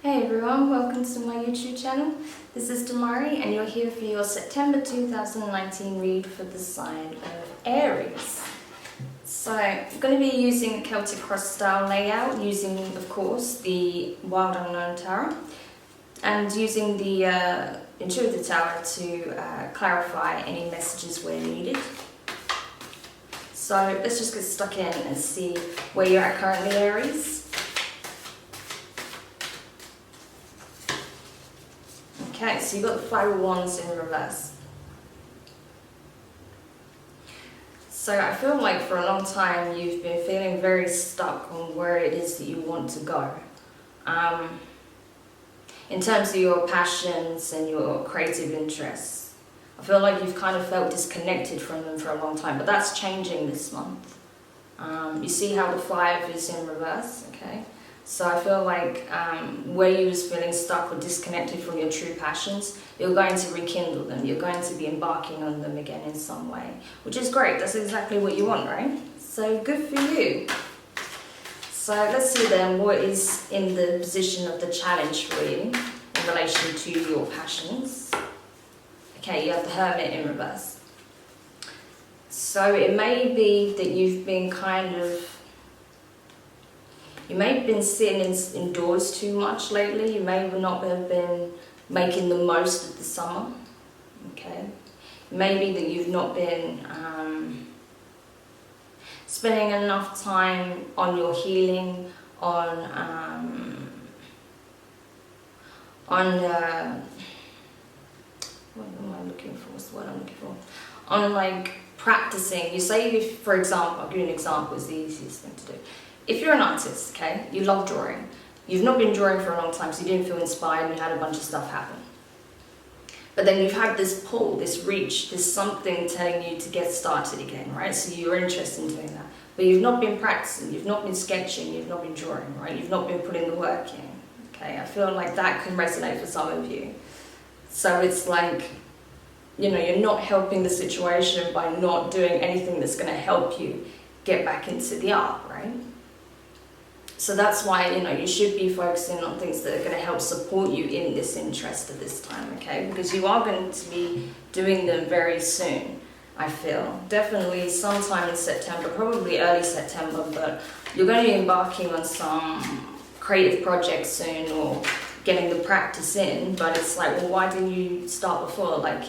Hey everyone, welcome to my YouTube channel. This is Demari and you're here for your September 2019 read for the sign of Aries. So I'm going to be using a Celtic cross style layout using, of course, the Wild Unknown Tarot and using the Intuitive Tarot to clarify any messages where needed. So let's just get stuck in and see where you're at currently, Aries. Okay, so you've got the Five of Wands in reverse. So I feel like for a long time you've been feeling very stuck on where it is that you want to go. In terms of your passions and your creative interests. I feel like you've kind of felt disconnected from them for a long time, but that's changing this month. You see how the Five is in reverse, okay? So I feel like where you was feeling stuck or disconnected from your true passions, you're going to rekindle them. You're going to be embarking on them again in some way, which is great. That's exactly what you want, right? So good for you. So let's see then what is in the position of the challenge for you in relation to your passions. Okay, you have the Hermit in reverse. So it may be that you've been you may have been sitting indoors too much lately. You may not have been making the most of the summer. Okay. Maybe that you've not been spending enough time on your healing, on what am I looking for? What's the word I'm looking for? On like practicing. You say, if, for example, I'll give you an example. It's the easiest thing to do. If you're an artist, okay, you love drawing. You've not been drawing for a long time, so you didn't feel inspired and you had a bunch of stuff happen. But then you've had this pull, this reach, this something telling you to get started again, right? So you're interested in doing that. But you've not been practicing, you've not been sketching, you've not been drawing, right? You've not been putting the work in, okay? I feel like that can resonate for some of you. So it's like, you know, you're not helping the situation by not doing anything that's going to help you get back into the art, right? So that's why, you know, you should be focusing on things that are going to help support you in this interest at this time, okay? Because you are going to be doing them very soon, I feel. Definitely sometime in September, probably early September, but you're going to be embarking on some creative projects soon or getting the practice in, but it's like, well, why didn't you start before? Like,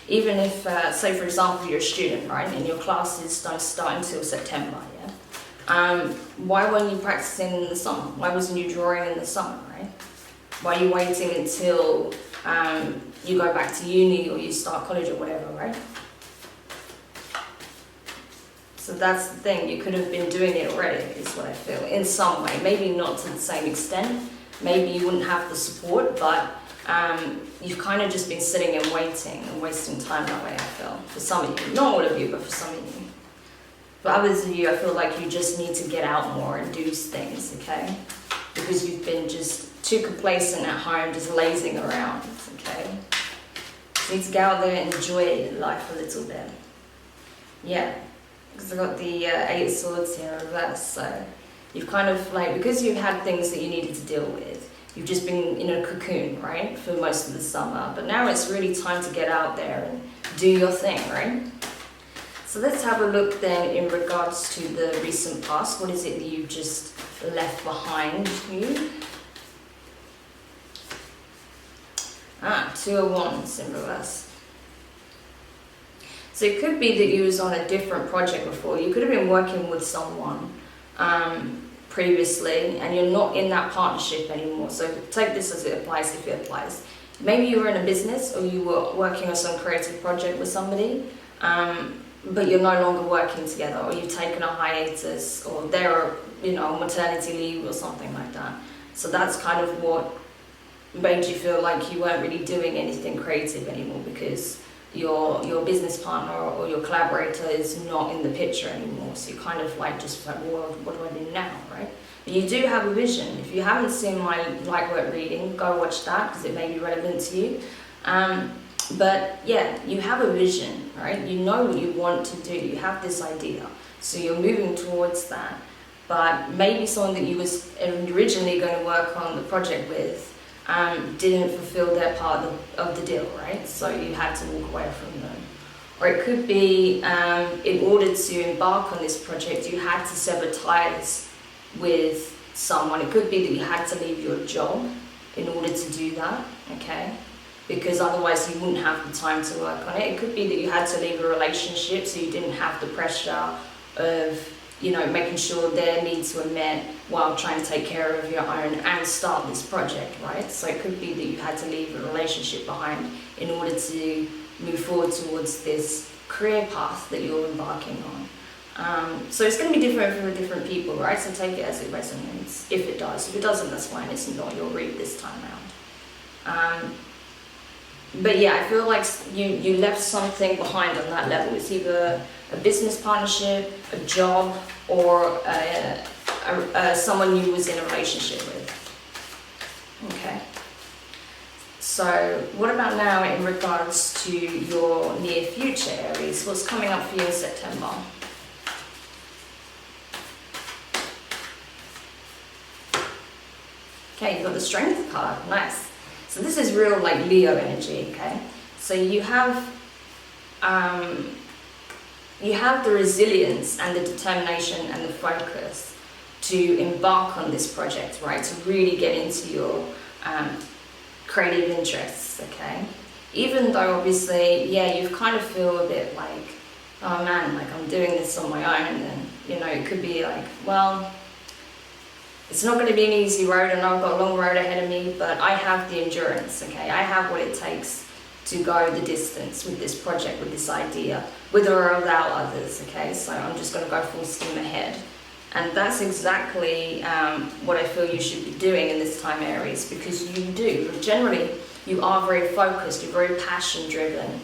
even if, say for example, you're a student, right, and your classes don't start until September, yeah? Why weren't you practicing in the summer? Why wasn't you drawing in the summer, right? Why are you waiting until you go back to uni or you start college or whatever, right? So that's the thing, you could have been doing it already, is what I feel, in some way. Maybe not to the same extent, maybe you wouldn't have the support, but you've kind of just been sitting and waiting and wasting time that way, I feel, for some of you. Not all of you, but for some of you. For others of you, I feel like you just need to get out more and do things, okay? Because you've been just too complacent at home, just lazing around, okay? You need to go out there and enjoy life a little bit. Yeah, because I've got the Eight of Swords here in reverse, so you've kind of like, because you've had things that you needed to deal with, you've just been in a cocoon, right, for most of the summer. But now it's really time to get out there and do your thing, right? So let's have a look then in regards to the recent past. What is it that you've just left behind you? Two of Wands in reverse. So it could be that you was on a different project before. You could have been working with someone previously and you're not in that partnership anymore. So take this as it applies if it applies. Maybe you were in a business or you were working on some creative project with somebody. But you're no longer working together, or you've taken a hiatus, or they're, you know, maternity leave or something like that. So that's kind of what made you feel like you weren't really doing anything creative anymore because your business partner or your collaborator is not in the picture anymore. So you kind of like just like, well, what do I do now, right? But you do have a vision. If you haven't seen my light work reading, go watch that because it may be relevant to you. But yeah, you have a vision, right? You know what you want to do. You have this idea. So you're moving towards that. But maybe someone that you was originally going to work on the project with didn't fulfill their part of the deal, right? So you had to walk away from them. Or it could be, in order to embark on this project, you had to sever ties with someone. It could be that you had to leave your job in order to do that, okay? Because otherwise you wouldn't have the time to work on it. It could be that you had to leave a relationship so you didn't have the pressure of, you know, making sure their needs were met while trying to take care of your own and start this project, right? So it could be that you had to leave a relationship behind in order to move forward towards this career path that you're embarking on. So it's going to be different for different people, right? So take it as it resonates, if it does. If it doesn't, that's fine, it's not your read this time around. But yeah, I feel like you left something behind on that level. It's either a business partnership, a job, or someone you was in a relationship with. Okay. So what about now in regards to your near future, Aries? What's coming up for you in September? Okay, you've got the Strength card. Nice. So this is real like Leo energy, okay? So you have the resilience and the determination and the focus to embark on this project, right? To really get into your creative interests, okay? Even though obviously, yeah, you kind of feel a bit like, oh man, like I'm doing this on my own, and you know, it could be like, well, it's not going to be an easy road, and I've got a long road ahead of me, but I have the endurance, okay? I have what it takes to go the distance with this project, with this idea, with or without others, okay? So I'm just going to go full steam ahead. And that's exactly what I feel you should be doing in this time, Aries, because you do. Generally, you are very focused, you're very passion-driven.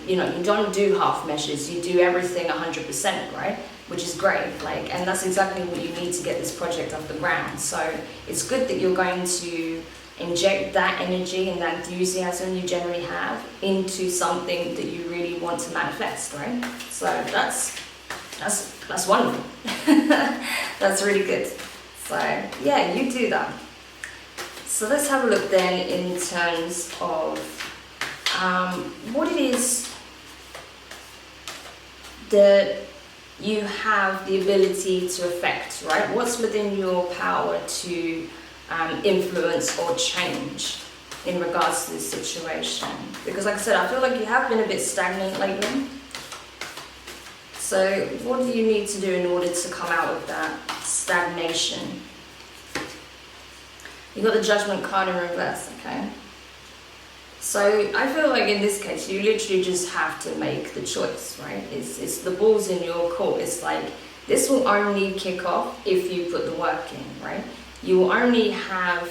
You know, you don't do half measures, you do everything 100%, right? Which is great, like, and that's exactly what you need to get this project off the ground. So it's good that you're going to inject that energy and that enthusiasm you generally have into something that you really want to manifest, right? So that's wonderful. That's really good. So yeah, you do that. So let's have a look then in terms of what it is that you have the ability to affect, right? What's within your power to influence or change in regards to this situation? Because like I said, I feel like you have been a bit stagnant lately. So what do you need to do in order to come out of that stagnation? You got the Judgment card in reverse, okay? So I feel like in this case, you literally just have to make the choice, right? It's the ball's in your court. It's like, this will only kick off if you put the work in, right? You will only have,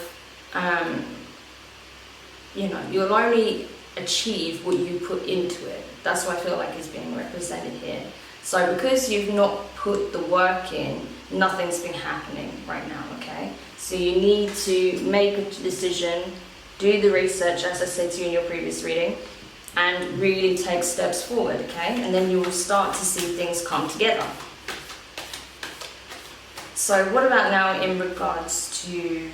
you know, you'll only achieve what you put into it. That's what I feel like is being represented here. So because you've not put the work in, nothing's been happening right now, okay? So you need to make a decision, do the research, as I said to you in your previous reading, and really take steps forward, okay? And then you will start to see things come together. So what about now in regards to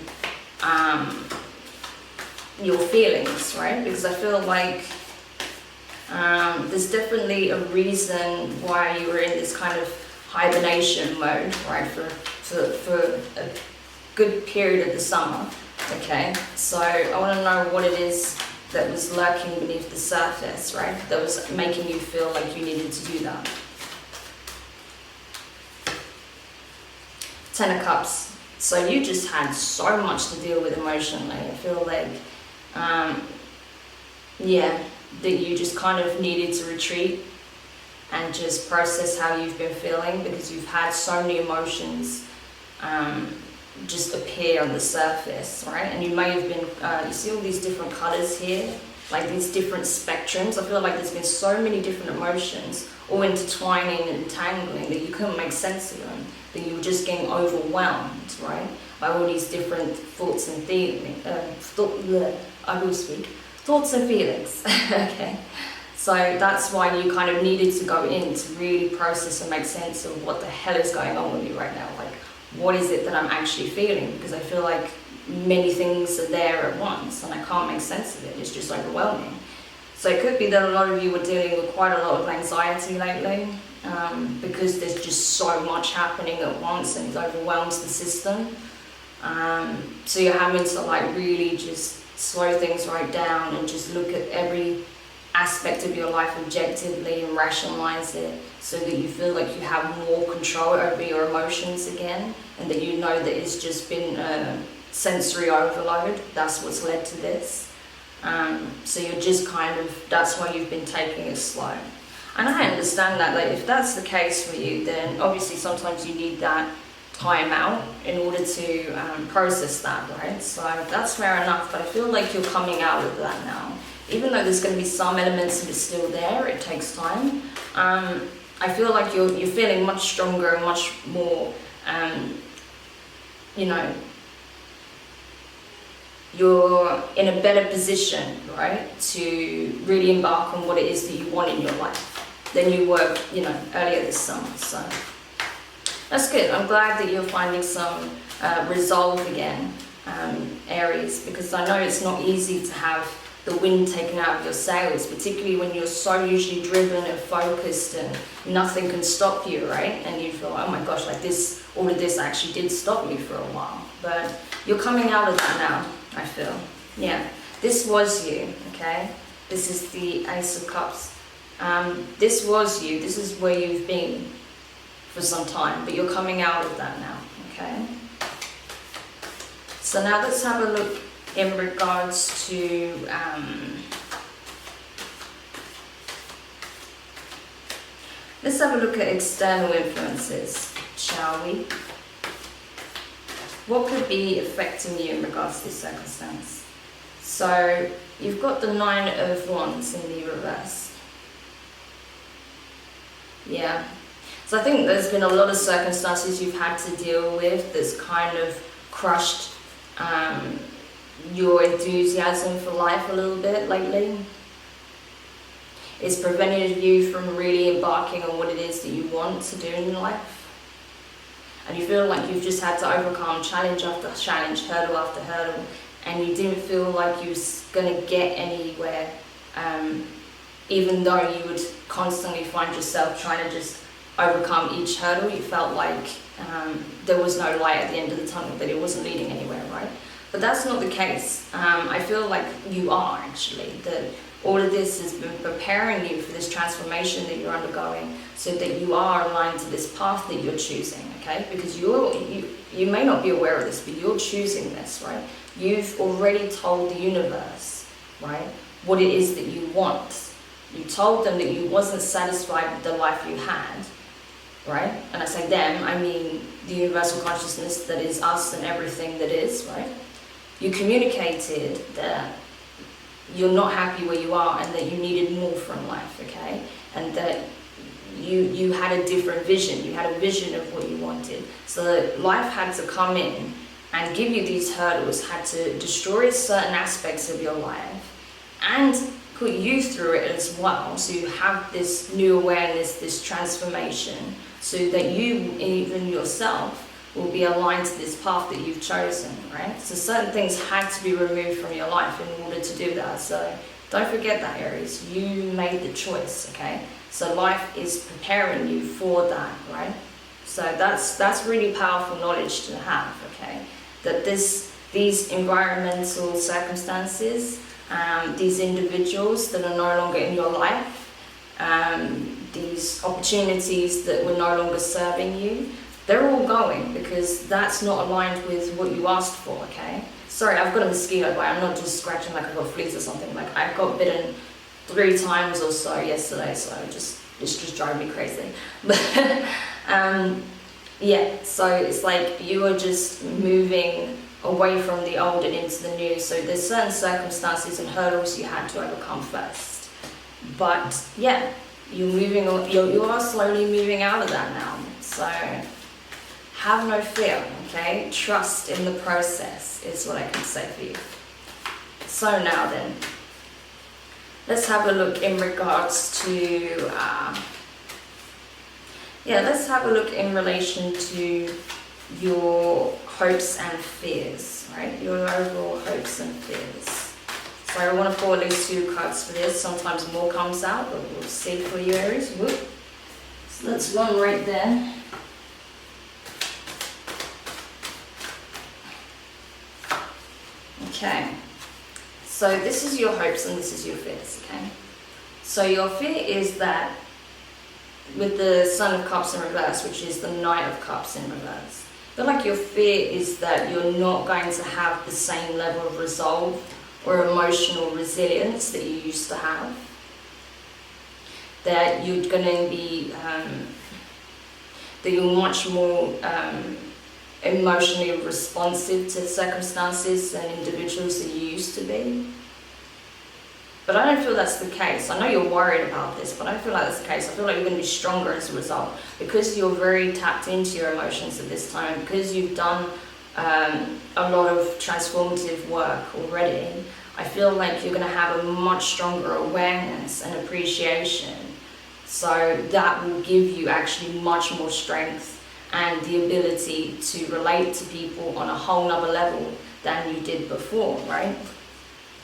your feelings, right? Because I feel like there's definitely a reason why you were in this kind of hibernation mode, right, for a good period of the summer, okay? So I want to know what it is that was lurking beneath the surface, right, that was making you feel like you needed to do that. Ten of Cups. So you just had so much to deal with emotionally. I feel like, yeah, that you just kind of needed to retreat and just process how you've been feeling, because you've had so many emotions just appear on the surface, right? And you may have been, you see all these different colors here, like these different spectrums. I feel like there's been so many different emotions all intertwining and entangling that you couldn't make sense of them, that you were just getting overwhelmed, right, by all these different thoughts and feelings. I will speak. Thoughts and feelings, okay? So that's why you kind of needed to go in to really process and make sense of what the hell is going on with you right now. Like, what is it that I'm actually feeling? Because I feel like many things are there at once and I can't make sense of it. It's just overwhelming. So it could be that a lot of you are dealing with quite a lot of anxiety lately, because there's just so much happening at once and it overwhelms the system. So you're having to like really just slow things right down and just look at every aspect of your life objectively and rationalize it so that you feel like you have more control over your emotions again, and that you know that it's just been sensory overload. That's what's led to this. So you're just kind of, that's why you've been taking it slow. And I understand that, like, if that's the case for you, then obviously sometimes you need that time out in order to process that, right? So that's fair enough, but I feel like you're coming out of that now. Even though there's going to be some elements of it still there, it takes time. I feel like you're feeling much stronger and much more, you know, you're in a better position, right, to really embark on what it is that you want in your life than you were, you know, earlier this summer. So that's good. I'm glad that you're finding some resolve again, Aries, because I know it's not easy to have the wind taken out of your sails, particularly when you're so usually driven and focused and nothing can stop you, right? And you feel, oh my gosh, like this, all of this actually did stop me for a while. But you're coming out of that now, I feel. Yeah, this was you, okay? This is the Ace of Cups. This was you. This is where you've been for some time, but you're coming out of that now, okay? So now let's have a look in regards to let's have a look at external influences, shall we? What could be affecting you in regards to this circumstance? So you've got the 9 of Wands in the reverse. Yeah. So I think there's been a lot of circumstances you've had to deal with that's kind of crushed your enthusiasm for life a little bit lately. It's prevented you from really embarking on what it is that you want to do in life. And you feel like you've just had to overcome challenge after challenge, hurdle after hurdle, and you didn't feel like you was going to get anywhere, even though you would constantly find yourself trying to just overcome each hurdle. You felt like there was no light at the end of the tunnel, that it wasn't leading anywhere, right? But that's not the case. I feel like you are actually, that all of this has been preparing you for this transformation that you're undergoing, so that you are aligned to this path that you're choosing, okay? Because you may not be aware of this, but you're choosing this, right? You've already told the universe, right, what it is that you want. You told them that you wasn't satisfied with the life you had, right? And I say them, I mean the universal consciousness that is us and everything that is, right? You communicated that you're not happy where you are and that you needed more from life, okay? And that you had a different vision. You had a vision of what you wanted. So life had to come in and give you these hurdles, had to destroy certain aspects of your life and put you through it as well. So you have this new awareness, this transformation, so that you, even yourself, will be aligned to this path that you've chosen, right? So certain things had to be removed from your life in order to do that. So don't forget that, Aries. You made the choice, okay? So life is preparing you for that, right? So that's really powerful knowledge to have, okay? That these environmental circumstances, these individuals that are no longer in your life, these opportunities that were no longer serving you, they're all going because that's not aligned with what you asked for, okay? Sorry, I've got a mosquito bite. I'm not just scratching like I've got fleas or something. Like, I got bitten 3 times or so yesterday, so it's just driving me crazy. But yeah, so it's like you are just moving away from the old and into the new. So there's certain circumstances and hurdles you had to overcome first. But yeah, you're moving on. You are slowly moving out of that now. So have no fear, okay? Trust in the process is what I can say for you. So now then, let's have a look in regards to, let's have a look in relation to your hopes and fears, right? Your overall hopes and fears. So I want to pull at least 2 cards for this. Sometimes more comes out, but we'll see for you, Aries. Whoop. So that's one right there. Okay. So this is your hopes and this is your fears, okay? So your fear is that with the Sun of Cups in reverse, which is the Knight of Cups in reverse, I feel like your fear is that you're not going to have the same level of resolve or emotional resilience that you used to have. That you're going to be, that you're much more emotionally responsive to circumstances and individuals that you used to be. But I don't feel that's the case. I know you're worried about this, but I don't feel like that's the case. I feel like you're going to be stronger as a result. Because you're very tapped into your emotions at this time, because you've done a lot of transformative work already, I feel like you're going to have a much stronger awareness and appreciation. So that will give you actually much more strength and the ability to relate to people on a whole nother level than you did before, right?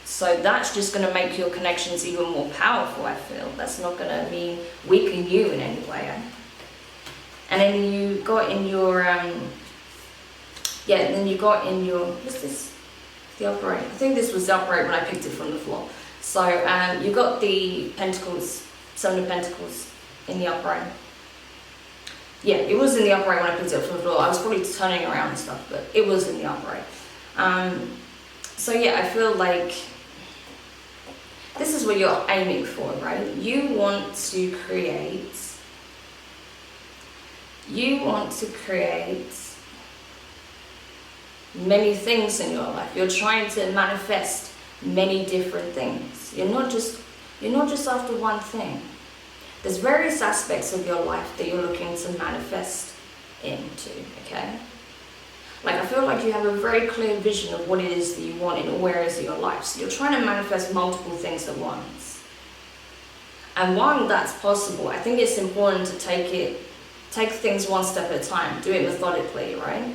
So that's just going to make your connections even more powerful, I feel. That's not going to mean weaken you in any way. And then you got in your, what's this? The upright. I think this was the upright when I picked it from the floor. So you got the Pentacles, 7 of Pentacles in the upright. Yeah, it was in the upright when I picked it up from the floor. I was probably turning around and stuff, but it was in the upright. So yeah, I feel like this is what you're aiming for, right? You want to create many things in your life. You're trying to manifest many different things. You're not just after one thing. There's various aspects of your life that you're looking to manifest into, okay? Like, I feel like you have a very clear vision of what it is that you want in all areas of your life. So you're trying to manifest multiple things at once. And while that's possible, I think it's important to take things one step at a time. Do it methodically, right?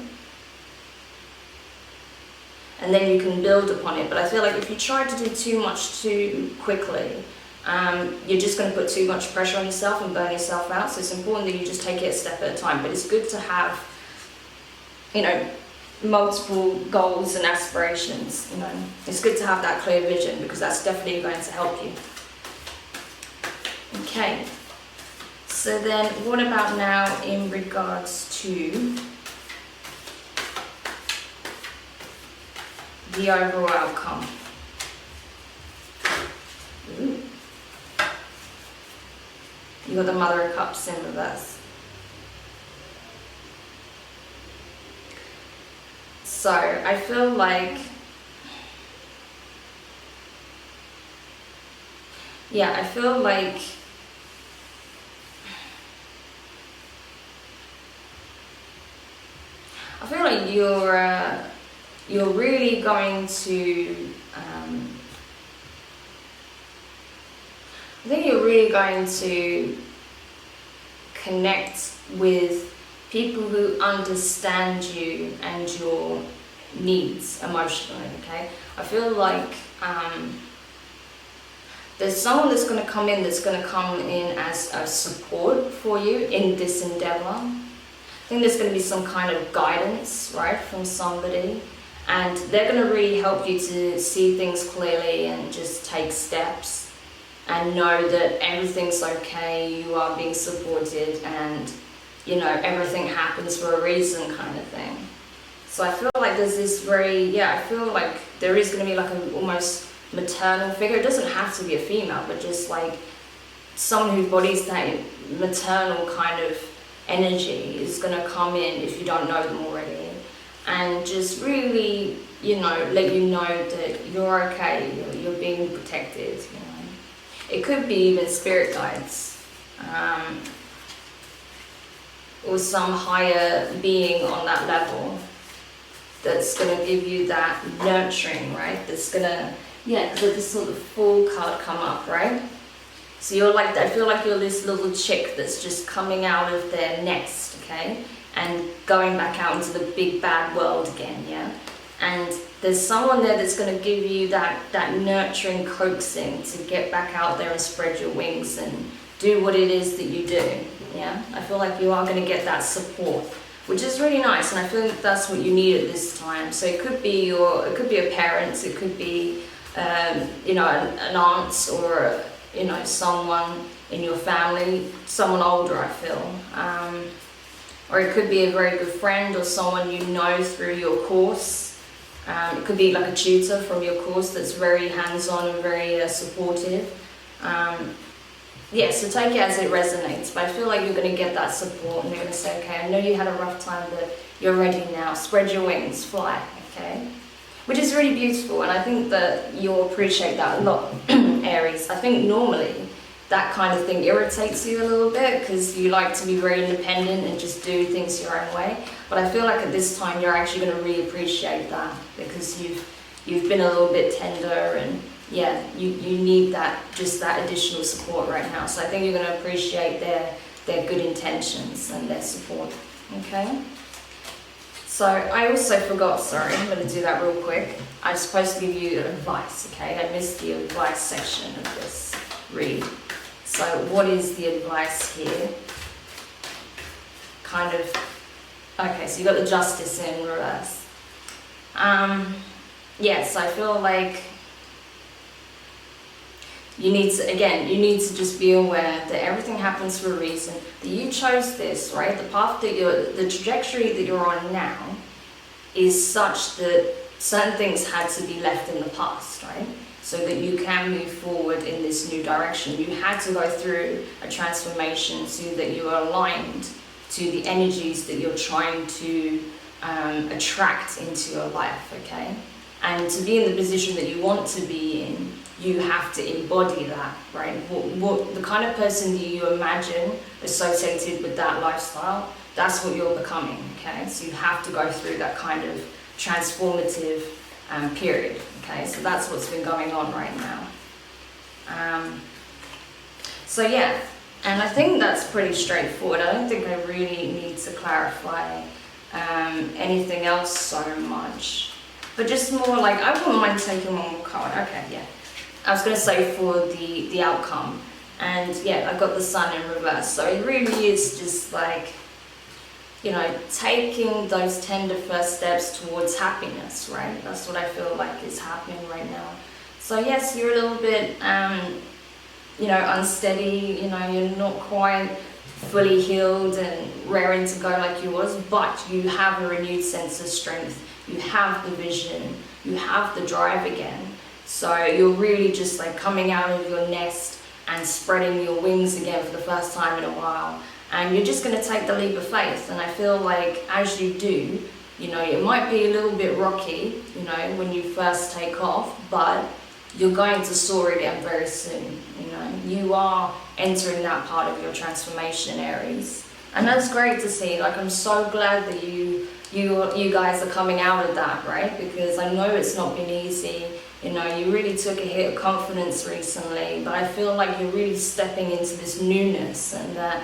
And then you can build upon it. But I feel like if you try to do too much too quickly, you're just going to put too much pressure on yourself and burn yourself out. So it's important that you just take it a step at a time. But it's good to have, you know, multiple goals and aspirations. You know, it's good to have that clear vision, because that's definitely going to help you. Okay, so then what about now in regards to the overall outcome? Ooh. You got the Mother of Cups in reverse. So I feel like, yeah, I feel like you're really going to, I think you're really going to connect with people who understand you and your needs emotionally, okay? I feel like there's someone that's going to come in as a support for you in this endeavor. I think there's going to be some kind of guidance, right, from somebody, and they're going to really help you to see things clearly and just take steps and know that everything's okay, you are being supported, and, you know, everything happens for a reason kind of thing. So I feel like there's this I feel like there is going to be like an almost maternal figure. It doesn't have to be a female, but just like someone who embodies that maternal kind of energy is going to come in, if you don't know them already, and just really, you know, let you know that you're okay, you're being protected, you know. It could be even spirit guides, or some higher being on that level that's going to give you that nurturing, right? That's going to, yeah, because this sort of Fool card come up, right? So you're like, I feel like you're this little chick that's just coming out of their nest, okay? and going back out into the big bad world again, yeah? And there's someone there that's going to give you that nurturing coaxing to get back out there and spread your wings and do what it is that you do, yeah? I feel like you are going to get that support, which is really nice, and I feel like that's what you need at this time. So it could be your parents, it could be you know, an aunt, or you know, someone in your family, someone older, I feel. Or it could be a very good friend or someone you know through your course. It could be like a tutor from your course that's very hands-on and very supportive. Yeah, so take it as it resonates, but I feel like you're going to get that support, and they're going to say, okay, I know you had a rough time, but you're ready now. Spread your wings, fly, okay? Which is really beautiful, and I think that you'll appreciate that a lot, Aries. I think normally that kind of thing irritates you a little bit because you like to be very independent and just do things your own way. But I feel like at this time you're actually going to really appreciate that because you've been a little bit tender, and yeah, you need that, just that additional support right now. So I think you're going to appreciate their good intentions and their support. Okay. So I also forgot, sorry, I'm going to do that real quick. I'm supposed to give you advice, okay? I missed the advice section of this read. So what is the advice here? Kind of, okay, so you got the Justice in reverse. Yes, I feel like you need to just be aware that everything happens for a reason, that you chose this, right? The path that the trajectory that you're on now is such that certain things had to be left in the past, right? So that you can move forward in this new direction. You had to go through a transformation so that you are aligned to the energies that you're trying to attract into your life, okay? And to be in the position that you want to be in, you have to embody that, right? What the kind of person that you imagine associated with that lifestyle, that's what you're becoming, okay? So you have to go through that kind of transformative period, okay? So that's what's been going on right now. So yeah, and I think that's pretty straightforward. I don't think I really need to clarify anything else so much. But just more like, I wouldn't mind taking one more card. Okay, yeah. I was going to say for the outcome. And yeah, I got the Sun in reverse. So it really is just like, you know, taking those tender first steps towards happiness, right? That's what I feel like is happening right now. So yes, you're a little bit, you know, unsteady. You know, you're not quite fully healed and raring to go like you was, but you have a renewed sense of strength. You have the vision, you have the drive again. So you're really just like coming out of your nest and spreading your wings again for the first time in a while. And you're just going to take the leap of faith. And I feel like as you do, you know, it might be a little bit rocky, you know, when you first take off, but you're going to soar again very soon. You know, you are entering that part of your transformation, Aries. And that's great to see. Like, I'm so glad that you guys are coming out of that, right? Because I know it's not been easy. You know, you really took a hit of confidence recently, but I feel like you're really stepping into this newness, and that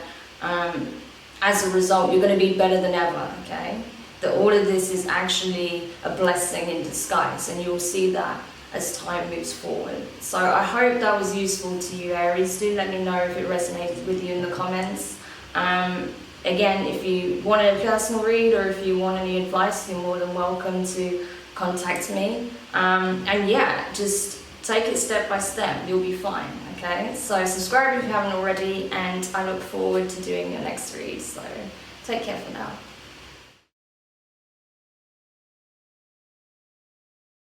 as a result, you're going to be better than ever, okay? That all of this is actually a blessing in disguise, and you'll see that as time moves forward. So I hope that was useful to you, Aries. Do let me know if it resonated with you in the comments. Again, if you want a personal read or if you want any advice, you're more than welcome to contact me. And yeah, just take it step by step. You'll be fine, okay? So subscribe if you haven't already, and I look forward to doing your next read. So take care for now.